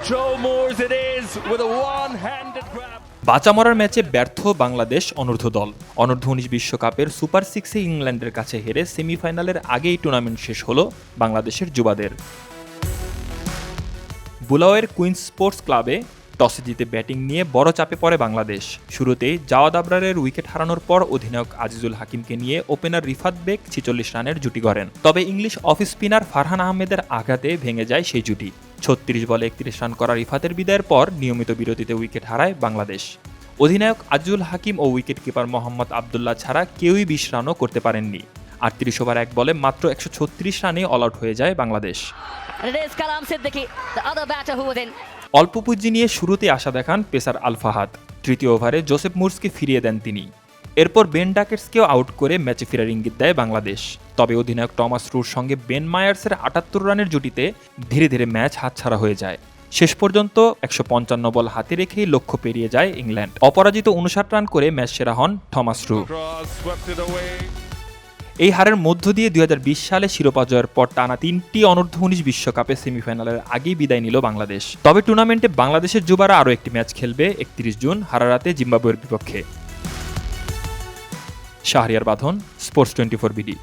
Joe Moores it is with a one-handed grab. বাঁচা মরার ম্যাচে ব্যর্থ বাংলাদেশ অনূর্ধ্ব দল। অনূর্ধ্ব 19 বিশ্বকাপের সুপার সিক্সে ইংল্যান্ডের কাছে হেরে সেমিফাইনালের আগেই টুর্নামেন্ট শেষ হলো বাংলাদেশের যুবাদের। বুলাওয়ের কুইন্স স্পোর্টস ক্লাবে টসে জিতে ব্যাটিং নিয়ে বড় চাপে পড়ে বাংলাদেশ। শুরুতেই জাওয়াদ আবরারের উইকেট হারানোর পর অধিনায়ক আজিজুল হাকিমকে নিয়ে ওপেনার রিফাত বেগ 46 রানের জুটি গড়েন। তবে ইংলিশ অফ স্পিনার ফারহান আহমেদের আঘাতে ভেঙে যায় সেই জুটি। 36 বলে 31 রান করা রিফাতের বিদায়ের পর নিয়মিত বিরতিতে উইকেট হারায় বাংলাদেশ। অধিনায়ক আজিজুল হাকিম ও উইকেট কিপার মোহাম্মদ আবদুল্লাহ ছাড়া কেউই 20 রানও করতে পারেননি। 38 ওভার 1 বলে মাত্র 136 রানে অল আউট হয়ে যায় বাংলাদেশ। অল্প পুঁজি নিয়ে শুরুতে আশা দেখান পেসার আল ফাহাদ। তৃতীয় ওভারে জোসেফ মুরসকে ফিরিয়ে দেন তিনি। এরপর বেন ডাকেটসকেও আউট করে ম্যাচে ফেরার ইঙ্গিত দেয় বাংলাদেশ। তবে অধিনায়ক টমাস রুর সঙ্গে বেন মায়ার্সের 78 রানের জুটিতে ধীরে ধীরে ম্যাচ হাতছাড়া হয়ে যায়। শেষ পর্যন্ত 155 বল হাতে রেখেই লক্ষ্য পেরিয়ে যায় ইংল্যান্ড। অপরাজিত 59 রান করে ম্যাচ সেরা হন টমাস রু। এই হারের মধ্য দিয়ে 2020 সালে শিরোপা জয়ের পর টানা 3টি অনূর্ধ্ব 19 বিশ্বকাপে সেমিফাইনালের আগেই বিদায় নিল বাংলাদেশ। তবে টুর্নামেন্টে বাংলাদেশের যুবারা আরও একটি ম্যাচ খেলবে 31 জুন হারারাতে জিম্বাবুয়ের বিপক্ষে। শাহরিয়ার বাঁধন, স্পোর্টস 24 বিডি।